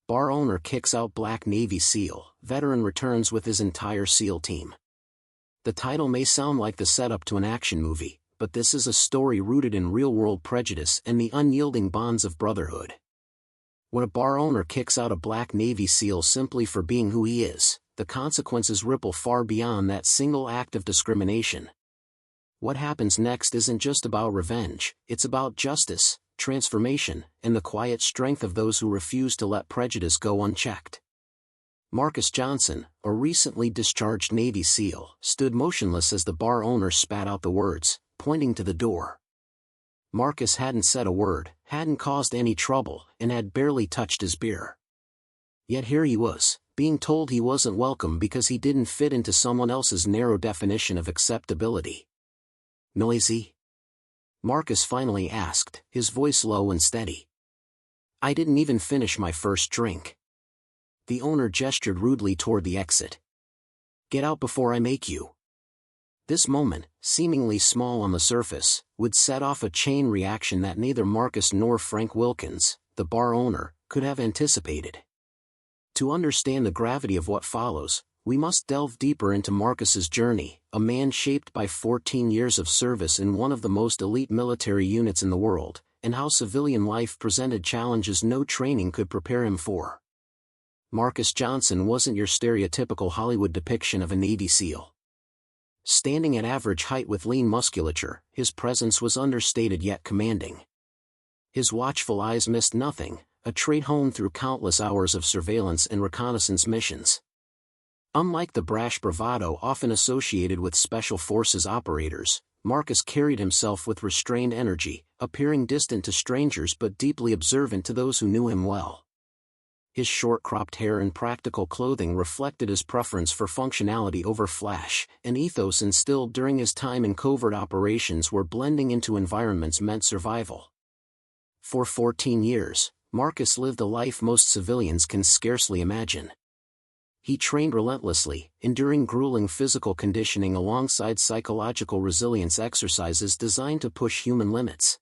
Bar owner kicks out Black Navy SEAL, veteran returns with his entire SEAL team. The title may sound like the setup to an action movie, but this is a story rooted in real-world prejudice and the unyielding bonds of brotherhood. When a bar owner kicks out a Black Navy SEAL simply for being who he is, the consequences ripple far beyond that single act of discrimination. What happens next isn't just about revenge, it's about justice, transformation, and the quiet strength of those who refuse to let prejudice go unchecked. Marcus Johnson, a recently discharged Navy SEAL, stood motionless as the bar owner spat out the words, pointing to the door. Marcus hadn't said a word, hadn't caused any trouble, and had barely touched his beer. Yet here he was, being told he wasn't welcome because he didn't fit into someone else's narrow definition of acceptability. Noisy? Marcus finally asked, his voice low and steady. I didn't even finish my first drink. The owner gestured rudely toward the exit. Get out before I make you. This moment, seemingly small on the surface, would set off a chain reaction that neither Marcus nor Frank Wilkins, the bar owner, could have anticipated. To understand the gravity of what follows, we must delve deeper into Marcus's journey, a man shaped by 14 years of service in one of the most elite military units in the world, and how civilian life presented challenges no training could prepare him for. Marcus Johnson wasn't your stereotypical Hollywood depiction of a Navy SEAL. Standing at average height with lean musculature, his presence was understated yet commanding. His watchful eyes missed nothing, a trait honed through countless hours of surveillance and reconnaissance missions. Unlike the brash bravado often associated with Special Forces operators, Marcus carried himself with restrained energy, appearing distant to strangers but deeply observant to those who knew him well. His short-cropped hair and practical clothing reflected his preference for functionality over flash, an ethos instilled during his time in covert operations where blending into environments meant survival. For 14 years, Marcus lived a life most civilians can scarcely imagine. He trained relentlessly, enduring grueling physical conditioning alongside psychological resilience exercises designed to push human limits.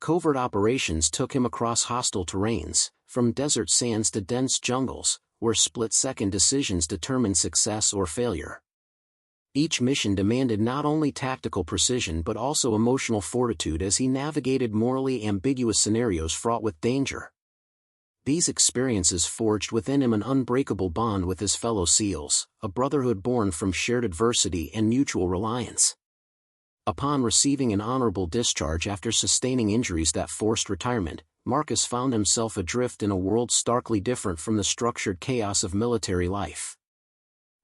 Covert operations took him across hostile terrains, from desert sands to dense jungles, where split-second decisions determined success or failure. Each mission demanded not only tactical precision but also emotional fortitude as he navigated morally ambiguous scenarios fraught with danger. These experiences forged within him an unbreakable bond with his fellow SEALs, a brotherhood born from shared adversity and mutual reliance. Upon receiving an honorable discharge after sustaining injuries that forced retirement, Marcus found himself adrift in a world starkly different from the structured chaos of military life.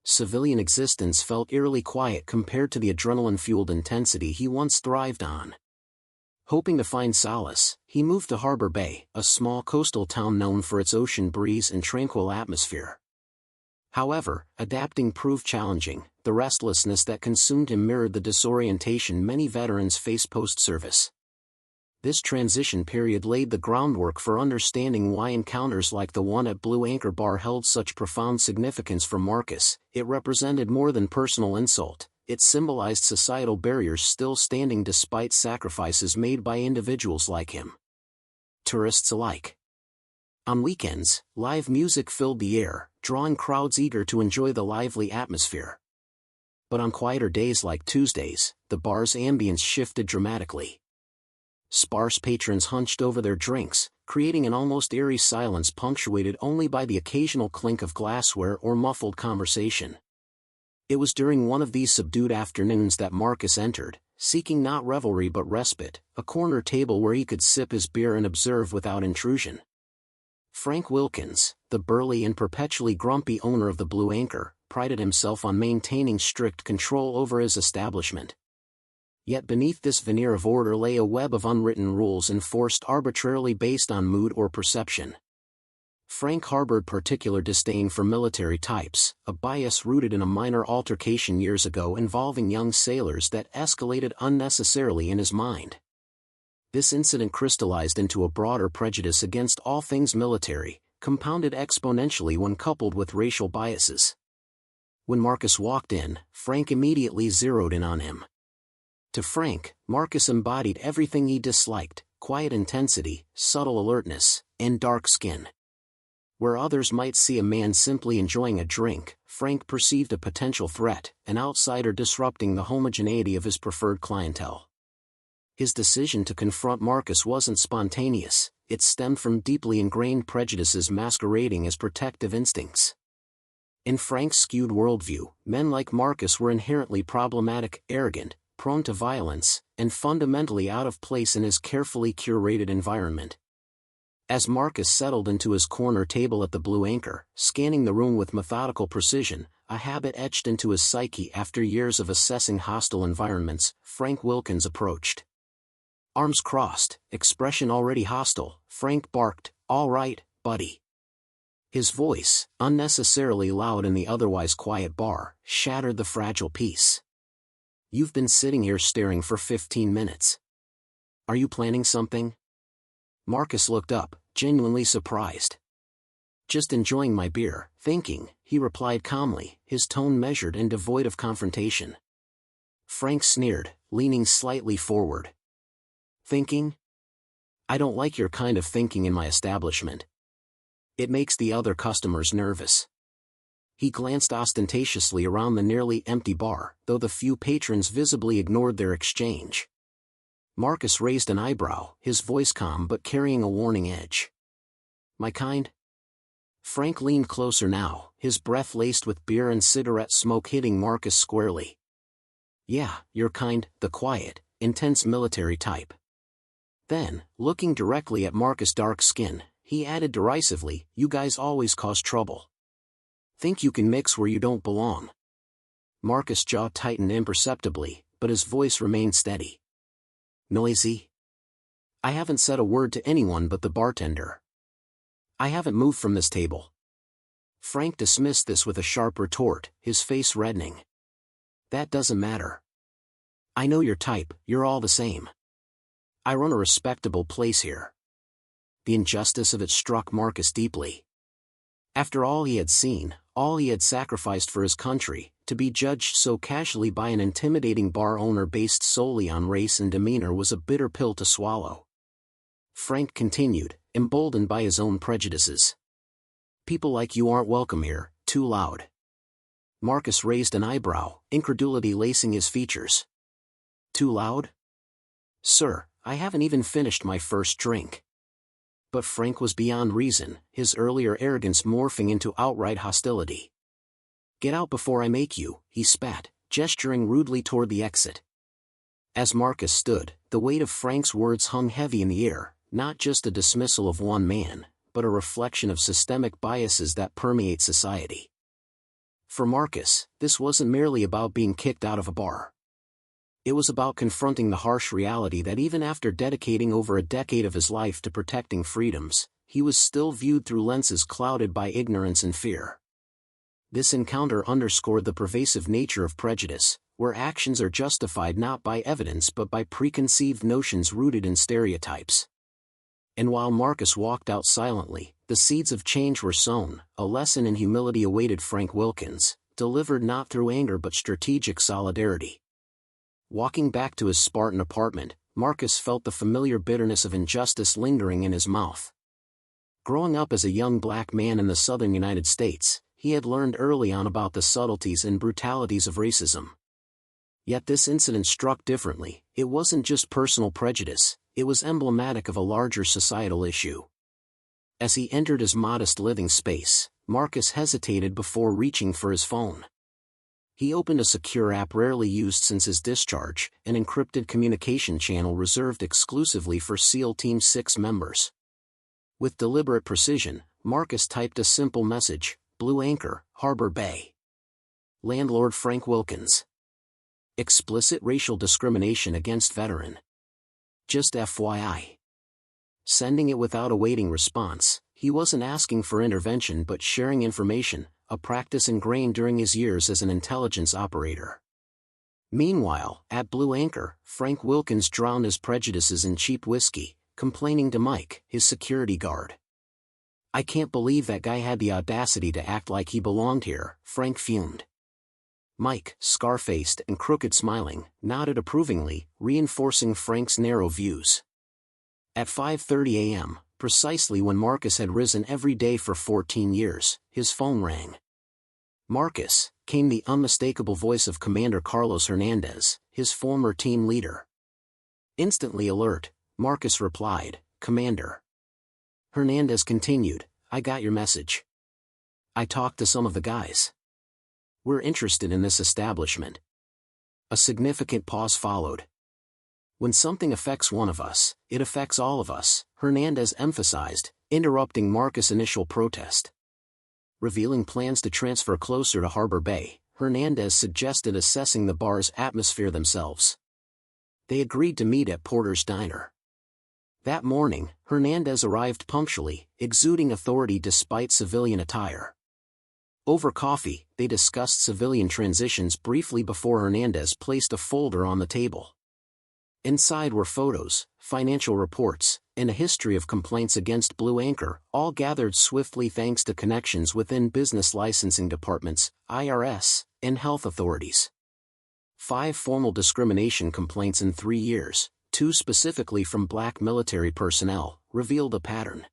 Civilian existence felt eerily quiet compared to the adrenaline-fueled intensity he once thrived on. Hoping to find solace, he moved to Harbor Bay, a small coastal town known for its ocean breeze and tranquil atmosphere. However, adapting proved challenging. The restlessness that consumed him mirrored the disorientation many veterans face post-service. This transition period laid the groundwork for understanding why encounters like the one at Blue Anchor Bar held such profound significance for Marcus. It represented more than personal insult. It symbolized societal barriers still standing despite sacrifices made by individuals like him. Tourists alike. On weekends, live music filled the air, drawing crowds eager to enjoy the lively atmosphere. But on quieter days like Tuesdays, the bar's ambience shifted dramatically. Sparse patrons hunched over their drinks, creating an almost eerie silence punctuated only by the occasional clink of glassware or muffled conversation. It was during one of these subdued afternoons that Marcus entered, seeking not revelry but respite, a corner table where he could sip his beer and observe without intrusion. Frank Wilkins, the burly and perpetually grumpy owner of the Blue Anchor, prided himself on maintaining strict control over his establishment. Yet beneath this veneer of order lay a web of unwritten rules enforced arbitrarily based on mood or perception. Frank harbored particular disdain for military types, a bias rooted in a minor altercation years ago involving young sailors that escalated unnecessarily in his mind. This incident crystallized into a broader prejudice against all things military, compounded exponentially when coupled with racial biases. When Marcus walked in, Frank immediately zeroed in on him. To Frank, Marcus embodied everything he disliked: quiet intensity, subtle alertness, and dark skin. Where others might see a man simply enjoying a drink, Frank perceived a potential threat, an outsider disrupting the homogeneity of his preferred clientele. His decision to confront Marcus wasn't spontaneous, it stemmed from deeply ingrained prejudices masquerading as protective instincts. In Frank's skewed worldview, men like Marcus were inherently problematic, arrogant, prone to violence, and fundamentally out of place in his carefully curated environment. As Marcus settled into his corner table at the Blue Anchor, scanning the room with methodical precision, a habit etched into his psyche after years of assessing hostile environments, Frank Wilkins approached. Arms crossed, expression already hostile, Frank barked, "All right, buddy." His voice, unnecessarily loud in the otherwise quiet bar, shattered the fragile peace. "You've been sitting here staring for 15 minutes. Are you planning something?" Marcus looked up, genuinely surprised. "Just enjoying my beer, thinking," he replied calmly, his tone measured and devoid of confrontation. Frank sneered, leaning slightly forward. "Thinking? I don't like your kind of thinking in my establishment. It makes the other customers nervous." He glanced ostentatiously around the nearly empty bar, though the few patrons visibly ignored their exchange. Marcus raised an eyebrow, his voice calm but carrying a warning edge. "My kind?" Frank leaned closer now, his breath laced with beer and cigarette smoke hitting Marcus squarely. "Yeah, your kind, the quiet, intense military type." Then, looking directly at Marcus' dark skin, he added derisively, "You guys always cause trouble. Think you can mix where you don't belong." Marcus' jaw tightened imperceptibly, but his voice remained steady. "Noisy? I haven't said a word to anyone but the bartender. I haven't moved from this table." Frank dismissed this with a sharp retort, his face reddening. "That doesn't matter. I know your type, you're all the same. I run a respectable place here." The injustice of it struck Marcus deeply. After all he had seen, all he had sacrificed for his country, to be judged so casually by an intimidating bar owner based solely on race and demeanor was a bitter pill to swallow. Frank continued, emboldened by his own prejudices. "People like you aren't welcome here, too loud." Marcus raised an eyebrow, incredulity lacing his features. "Too loud? Sir, I haven't even finished my first drink." But Frank was beyond reason, his earlier arrogance morphing into outright hostility. "Get out before I make you," he spat, gesturing rudely toward the exit. As Marcus stood, the weight of Frank's words hung heavy in the air, not just a dismissal of one man, but a reflection of systemic biases that permeate society. For Marcus, this wasn't merely about being kicked out of a bar. It was about confronting the harsh reality that even after dedicating over a decade of his life to protecting freedoms, he was still viewed through lenses clouded by ignorance and fear. This encounter underscored the pervasive nature of prejudice, where actions are justified not by evidence but by preconceived notions rooted in stereotypes. And while Marcus walked out silently, the seeds of change were sown, a lesson in humility awaited Frank Wilkins, delivered not through anger but strategic solidarity. Walking back to his Spartan apartment, Marcus felt the familiar bitterness of injustice lingering in his mouth. Growing up as a young black man in the southern United States, he had learned early on about the subtleties and brutalities of racism. Yet this incident struck differently. It wasn't just personal prejudice, it was emblematic of a larger societal issue. As he entered his modest living space, Marcus hesitated before reaching for his phone. He opened a secure app rarely used since his discharge, an encrypted communication channel reserved exclusively for SEAL Team 6 members. With deliberate precision, Marcus typed a simple message: Blue Anchor, Harbor Bay. Landlord Frank Wilkins. Explicit racial discrimination against veteran. Just FYI. Sending it without awaiting response, he wasn't asking for intervention but sharing information, a practice ingrained during his years as an intelligence operator. Meanwhile, at Blue Anchor, Frank Wilkins drowned his prejudices in cheap whiskey, complaining to Mike, his security guard. "I can't believe that guy had the audacity to act like he belonged here," Frank fumed. Mike, scar-faced and crooked smiling, nodded approvingly, reinforcing Frank's narrow views. At 5:30 a.m., Precisely when Marcus had risen every day for 14 years, his phone rang. "Marcus," came the unmistakable voice of Commander Carlos Hernandez, his former team leader. Instantly alert, Marcus replied, "Commander." Hernandez continued, "I got your message. I talked to some of the guys. We're interested in this establishment." A significant pause followed. "When something affects one of us, it affects all of us," Hernandez emphasized, interrupting Marcus' initial protest. Revealing plans to transfer closer to Harbor Bay, Hernandez suggested assessing the bar's atmosphere themselves. They agreed to meet at Porter's Diner. That morning, Hernandez arrived punctually, exuding authority despite civilian attire. Over coffee, they discussed civilian transitions briefly before Hernandez placed a folder on the table. Inside were photos, financial reports, and a history of complaints against Blue Anchor, all gathered swiftly thanks to connections within business licensing departments, IRS, and health authorities. 5 formal discrimination complaints in 3 years, 2 specifically from black military personnel, revealed a pattern.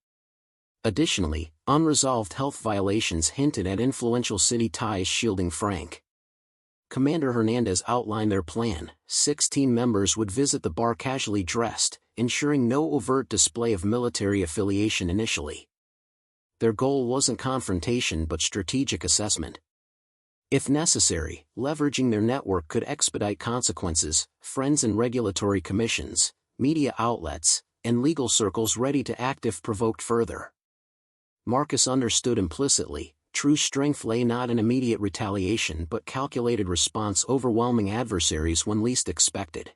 Additionally, unresolved health violations hinted at influential city ties shielding Frank. Commander Hernandez outlined their plan. 16 members would visit the bar casually dressed, ensuring no overt display of military affiliation initially. Their goal wasn't confrontation but strategic assessment. If necessary, leveraging their network could expedite consequences. Friends and regulatory commissions, media outlets, and legal circles ready to act if provoked further. Marcus understood implicitly, true strength lay not in immediate retaliation but calculated response overwhelming adversaries when least expected.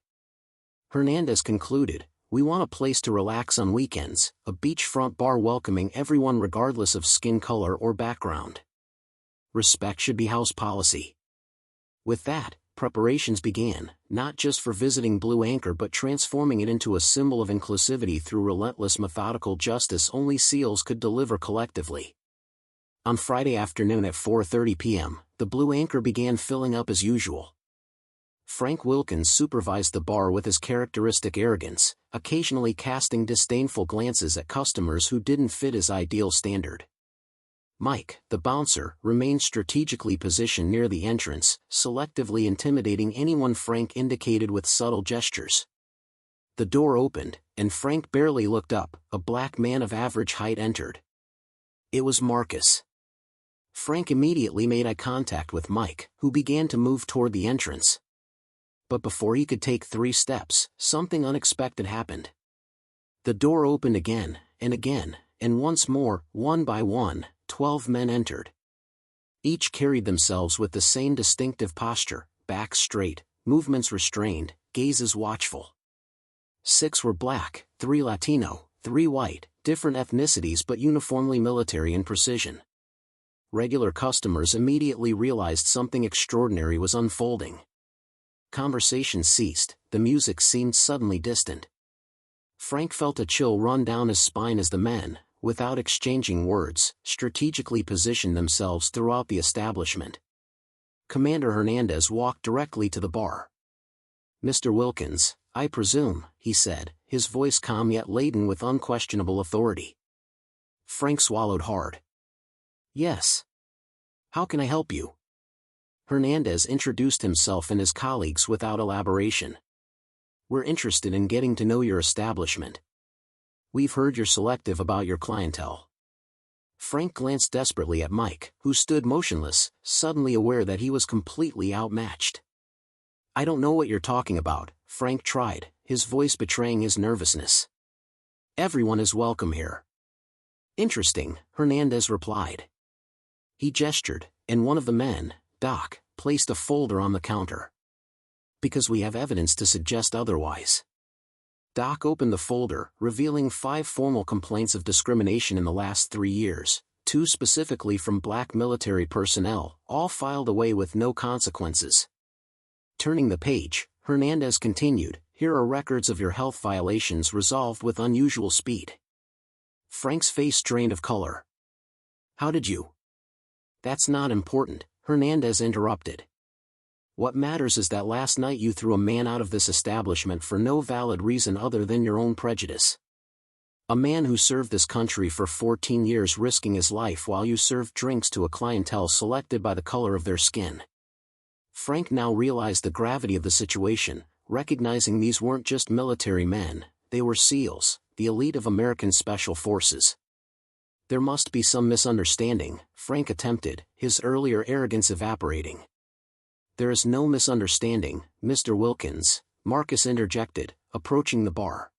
Hernandez concluded, "We want a place to relax on weekends, a beachfront bar welcoming everyone regardless of skin color or background. Respect should be house policy." With that, preparations began, not just for visiting Blue Anchor but transforming it into a symbol of inclusivity through relentless methodical justice only SEALs could deliver collectively. On Friday afternoon at 4:30 p.m., the Blue Anchor began filling up as usual. Frank Wilkins supervised the bar with his characteristic arrogance, occasionally casting disdainful glances at customers who didn't fit his ideal standard. Mike, the bouncer, remained strategically positioned near the entrance, selectively intimidating anyone Frank indicated with subtle gestures. The door opened, and Frank barely looked up. A black man of average height entered. It was Marcus. Frank immediately made eye contact with Mike, who began to move toward the entrance. But before he could take 3 steps, something unexpected happened. The door opened again, and once more, one by one, 12 men entered. Each carried themselves with the same distinctive posture, backs straight, movements restrained, gazes watchful. 6 were black, 3 Latino, 3 white, different ethnicities but uniformly military in precision. Regular customers immediately realized something extraordinary was unfolding. Conversation ceased, the music seemed suddenly distant. Frank felt a chill run down his spine as the men, without exchanging words, strategically positioned themselves throughout the establishment. Commander Hernandez walked directly to the bar. "Mr. Wilkins, I presume," he said, his voice calm yet laden with unquestionable authority. Frank swallowed hard. "Yes. How can I help you?" Hernandez introduced himself and his colleagues without elaboration. "We're interested in getting to know your establishment. We've heard you're selective about your clientele." Frank glanced desperately at Mike, who stood motionless, suddenly aware that he was completely outmatched. "I don't know what you're talking about," Frank tried, his voice betraying his nervousness. "Everyone is welcome here." "Interesting," Hernandez replied. He gestured, and one of the men, Doc, placed a folder on the counter. "Because we have evidence to suggest otherwise." Doc opened the folder, revealing 5 formal complaints of discrimination in the last 3 years, 2 specifically from black military personnel, all filed away with no consequences. Turning the page, Hernandez continued, "Here are records of your health violations resolved with unusual speed." Frank's face drained of color. "How did you?" "That's not important," Hernandez interrupted. "What matters is that last night you threw a man out of this establishment for no valid reason other than your own prejudice." A man who served this country for 14 years risking his life while you served drinks to a clientele selected by the color of their skin. Frank now realized the gravity of the situation, recognizing these weren't just military men, they were SEALs, the elite of American Special Forces. There must be some misunderstanding, Frank attempted, his earlier arrogance evaporating. There is no misunderstanding, Mr. Wilkins, Marcus interjected, approaching the bar.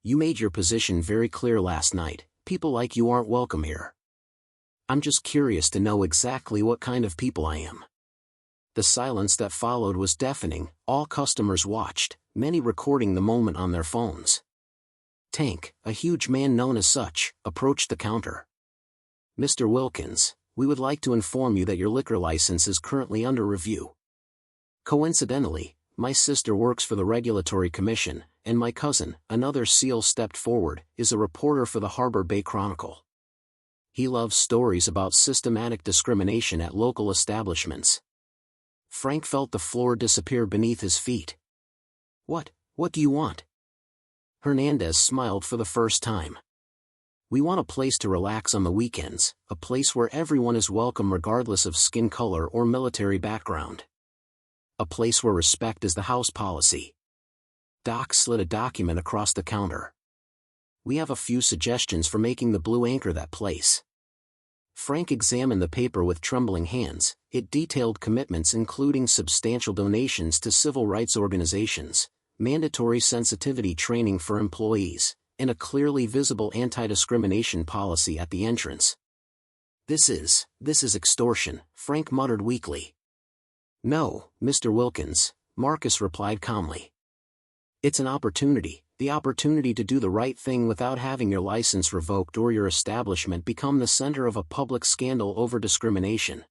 You made your position very clear last night, people like you aren't welcome here. I'm just curious to know exactly what kind of people I am. The silence that followed was deafening, all customers watched, many recording the moment on their phones. Tank, a huge man known as such, approached the counter. Mr. Wilkins, we would like to inform you that your liquor license is currently under review. Coincidentally, my sister works for the Regulatory Commission, and my cousin, another SEAL, stepped forward, is a reporter for the Harbor Bay Chronicle. He loves stories about systematic discrimination at local establishments. Frank felt the floor disappear beneath his feet. What do you want? Hernandez smiled for the first time. We want a place to relax on the weekends, a place where everyone is welcome regardless of skin color or military background. A place where respect is the house policy. Doc slid a document across the counter. We have a few suggestions for making the Blue Anchor that place. Frank examined the paper with trembling hands. It detailed commitments including substantial donations to civil rights organizations, mandatory sensitivity training for employees, and a clearly visible anti-discrimination policy at the entrance. This is extortion, Frank muttered weakly. No, Mr. Wilkins, Marcus replied calmly. It's an opportunity, the opportunity to do the right thing without having your license revoked or your establishment become the center of a public scandal over discrimination.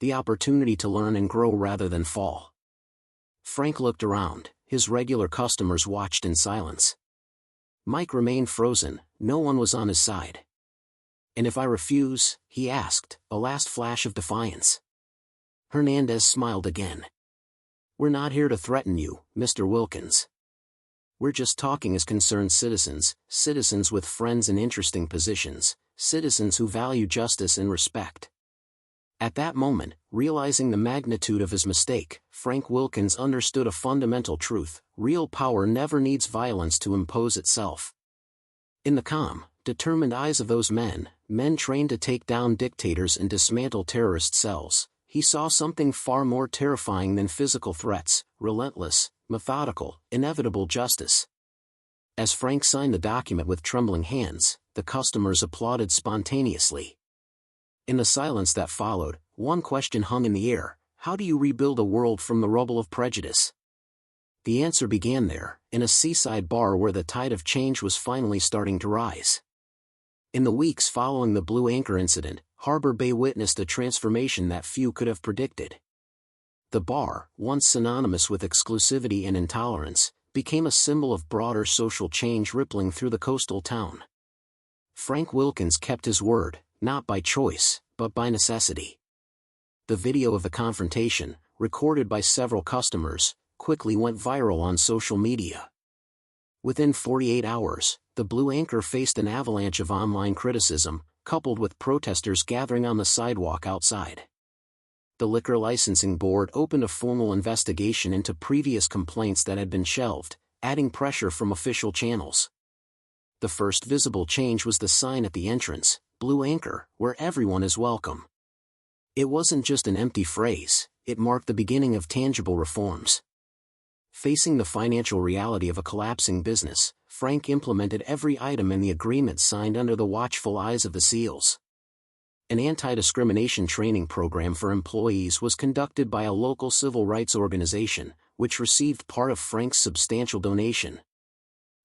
The opportunity to learn and grow rather than fall. Frank looked around, his regular customers watched in silence. Mike remained frozen, no one was on his side. And if I refuse, he asked, a last flash of defiance. Hernandez smiled again. We're not here to threaten you, Mr. Wilkins. We're just talking as concerned citizens, citizens with friends in interesting positions, citizens who value justice and respect. At that moment, realizing the magnitude of his mistake, Frank Wilkins understood a fundamental truth: real power never needs violence to impose itself. In the calm, determined eyes of those men trained to take down dictators and dismantle terrorist cells, he saw something far more terrifying than physical threats: relentless, methodical, inevitable justice. As Frank signed the document with trembling hands, the customers applauded spontaneously. In the silence that followed, one question hung in the air: how do you rebuild a world from the rubble of prejudice? The answer began there, in a seaside bar where the tide of change was finally starting to rise. In the weeks following the Blue Anchor incident, Harbor Bay witnessed a transformation that few could have predicted. The bar, once synonymous with exclusivity and intolerance, became a symbol of broader social change rippling through the coastal town. Frank Wilkins kept his word, not by choice, but by necessity. The video of the confrontation, recorded by several customers, quickly went viral on social media. Within 48 hours, the Blue Anchor faced an avalanche of online criticism, coupled with protesters gathering on the sidewalk outside. The Liquor Licensing Board opened a formal investigation into previous complaints that had been shelved, adding pressure from official channels. The first visible change was the sign at the entrance: Blue Anchor, where everyone is welcome. It wasn't just an empty phrase, it marked the beginning of tangible reforms. Facing the financial reality of a collapsing business, Frank implemented every item in the agreement signed under the watchful eyes of the SEALs. An anti-discrimination training program for employees was conducted by a local civil rights organization, which received part of Frank's substantial donation.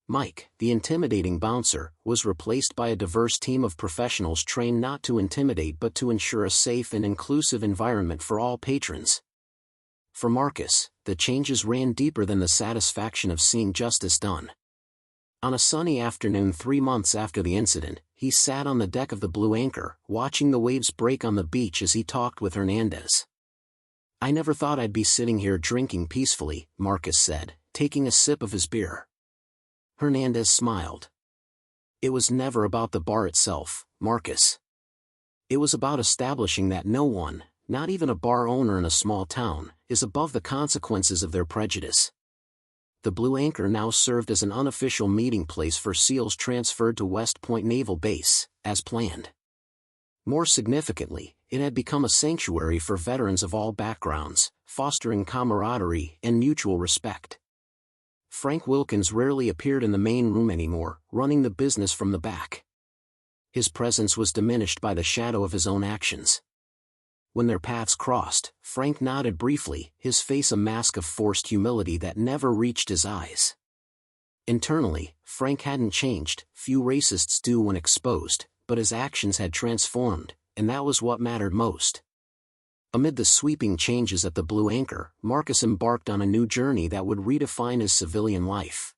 Mike, the intimidating bouncer, was replaced by a diverse team of professionals trained not to intimidate but to ensure a safe and inclusive environment for all patrons. For Marcus, the changes ran deeper than the satisfaction of seeing justice done. On a sunny afternoon 3 months after the incident, he sat on the deck of the Blue Anchor, watching the waves break on the beach as he talked with Hernandez. "I never thought I'd be sitting here drinking peacefully," Marcus said, taking a sip of his beer. Hernandez smiled. It was never about the bar itself, Marcus. It was about establishing that no one, not even a bar owner in a small town, is above the consequences of their prejudice. The Blue Anchor now served as an unofficial meeting place for SEALs transferred to West Point Naval Base, as planned. More significantly, it had become a sanctuary for veterans of all backgrounds, fostering camaraderie and mutual respect. Frank Wilkins rarely appeared in the main room anymore, running the business from the back. His presence was diminished by the shadow of his own actions. When their paths crossed, Frank nodded briefly, his face a mask of forced humility that never reached his eyes. Internally, Frank hadn't changed, few racists do when exposed, but his actions had transformed, and that was what mattered most. Amid the sweeping changes at the Blue Anchor, Marcus embarked on a new journey that would redefine his civilian life.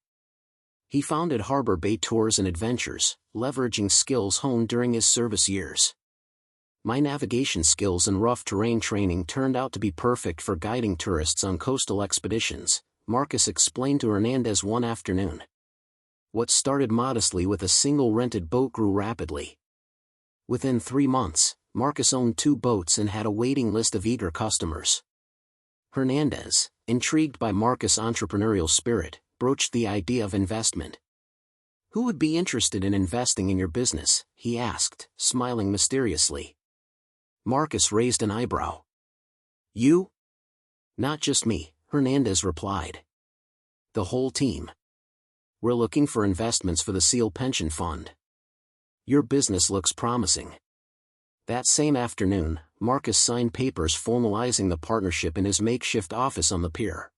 He founded Harbor Bay Tours and Adventures, leveraging skills honed during his service years. My navigation skills and rough terrain training turned out to be perfect for guiding tourists on coastal expeditions, Marcus explained to Hernandez one afternoon. What started modestly with a single rented boat grew rapidly. Within 3 months, Marcus owned 2 boats and had a waiting list of eager customers. Hernandez, intrigued by Marcus' entrepreneurial spirit, broached the idea of investment. "Who would be interested in investing in your business?" he asked, smiling mysteriously. Marcus raised an eyebrow. "You?" "Not just me," Hernandez replied. "The whole team. We're looking for investments for the SEAL Pension Fund. Your business looks promising." That same afternoon, Marcus signed papers formalizing the partnership in his makeshift office on the pier.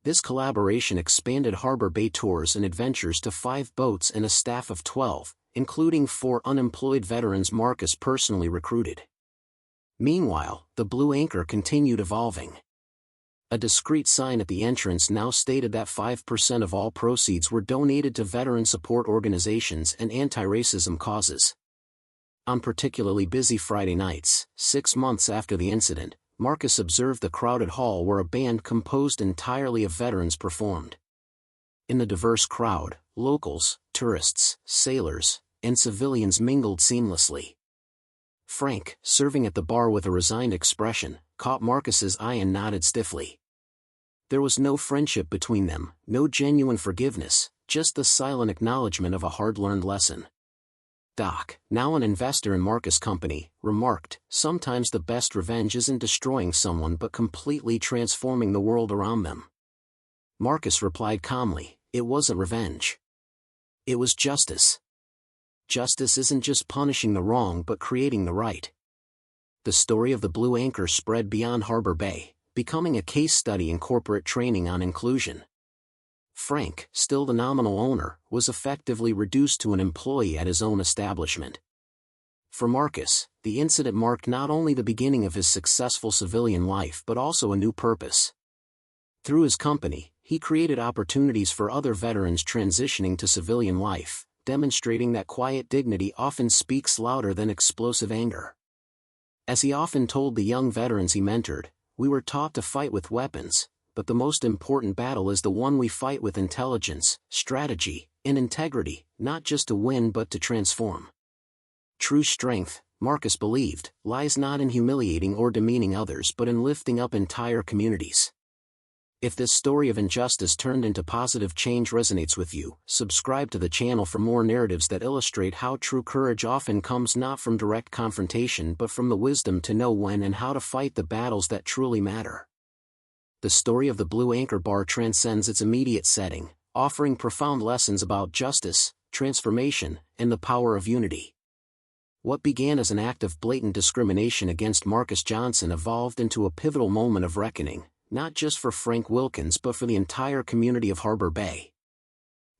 This collaboration expanded Harbor Bay Tours and Adventures to 5 boats and a staff of 12, including 4 unemployed veterans Marcus personally recruited. Meanwhile, the Blue Anchor continued evolving. A discreet sign at the entrance now stated that 5% of all proceeds were donated to veteran support organizations and anti-racism causes. On particularly busy Friday nights, 6 months after the incident, Marcus observed the crowded hall where a band composed entirely of veterans performed. In the diverse crowd, locals, tourists, sailors, and civilians mingled seamlessly. Frank, serving at the bar with a resigned expression, caught Marcus's eye and nodded stiffly. There was no friendship between them, no genuine forgiveness, just the silent acknowledgement of a hard-learned lesson. Doc, now an investor in Marcus' company, remarked, "Sometimes the best revenge isn't destroying someone but completely transforming the world around them." Marcus replied calmly, "It wasn't revenge. It was justice. Justice isn't just punishing the wrong but creating the right." The story of the Blue Anchor spread beyond Harbor Bay, becoming a case study in corporate training on inclusion. Frank, still the nominal owner, was effectively reduced to an employee at his own establishment. For Marcus, the incident marked not only the beginning of his successful civilian life but also a new purpose. Through his company, he created opportunities for other veterans transitioning to civilian life, demonstrating that quiet dignity often speaks louder than explosive anger. As he often told the young veterans he mentored, "We were taught to fight with weapons, but the most important battle is the one we fight with intelligence, strategy, and integrity, not just to win but to transform." True strength, Marcus believed, lies not in humiliating or demeaning others but in lifting up entire communities. If this story of injustice turned into positive change resonates with you, subscribe to the channel for more narratives that illustrate how true courage often comes not from direct confrontation but from the wisdom to know when and how to fight the battles that truly matter. The story of the Blue Anchor Bar transcends its immediate setting, offering profound lessons about justice, transformation, and the power of unity. What began as an act of blatant discrimination against Marcus Johnson evolved into a pivotal moment of reckoning, not just for Frank Wilkins but for the entire community of Harbor Bay.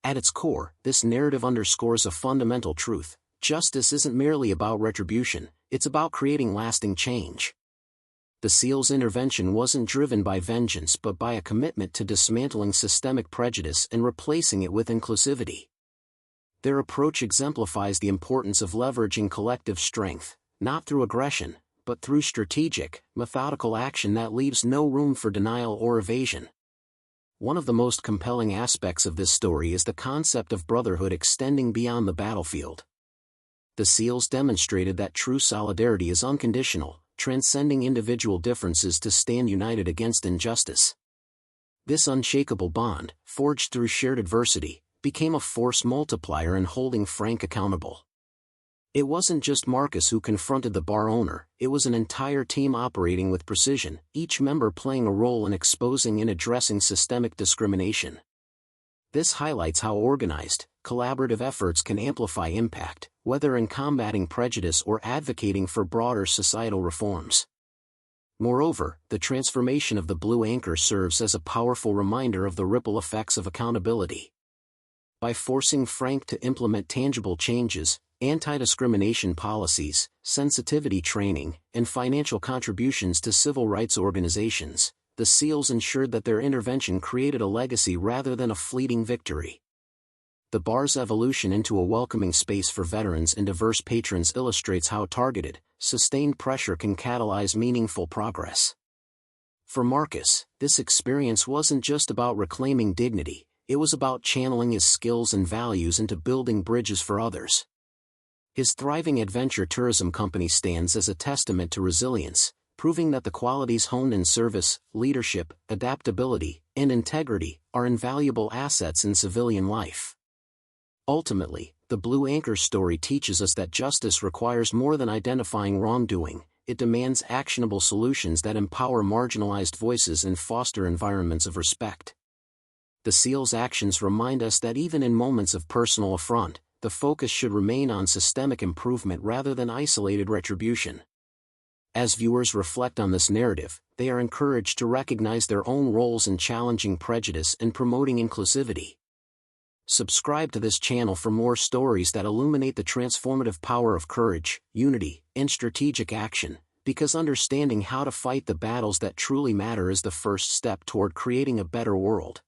At its core, this narrative underscores a fundamental truth: justice isn't merely about retribution, it's about creating lasting change. The SEALs' intervention wasn't driven by vengeance but by a commitment to dismantling systemic prejudice and replacing it with inclusivity. Their approach exemplifies the importance of leveraging collective strength, not through aggression, but through strategic, methodical action that leaves no room for denial or evasion. One of the most compelling aspects of this story is the concept of brotherhood extending beyond the battlefield. The SEALs demonstrated that true solidarity is unconditional, transcending individual differences to stand united against injustice. This unshakable bond, forged through shared adversity, became a force multiplier in holding Frank accountable. It wasn't just Marcus who confronted the bar owner, it was an entire team operating with precision, each member playing a role in exposing and addressing systemic discrimination. This highlights how organized, collaborative efforts can amplify impact, whether in combating prejudice or advocating for broader societal reforms. Moreover, the transformation of the Blue Anchor serves as a powerful reminder of the ripple effects of accountability. By forcing Frank to implement tangible changes, anti-discrimination policies, sensitivity training, and financial contributions to civil rights organizations, the SEALs ensured that their intervention created a legacy rather than a fleeting victory. The bar's evolution into a welcoming space for veterans and diverse patrons illustrates how targeted, sustained pressure can catalyze meaningful progress. For Marcus, this experience wasn't just about reclaiming dignity, it was about channeling his skills and values into building bridges for others. His thriving adventure tourism company stands as a testament to resilience, proving that the qualities honed in service, leadership, adaptability, and integrity are invaluable assets in civilian life. Ultimately, the Blue Anchor story teaches us that justice requires more than identifying wrongdoing, it demands actionable solutions that empower marginalized voices and foster environments of respect. The SEALs' actions remind us that even in moments of personal affront, the focus should remain on systemic improvement rather than isolated retribution. As viewers reflect on this narrative, they are encouraged to recognize their own roles in challenging prejudice and promoting inclusivity. Subscribe to this channel for more stories that illuminate the transformative power of courage, unity, and strategic action, because understanding how to fight the battles that truly matter is the first step toward creating a better world.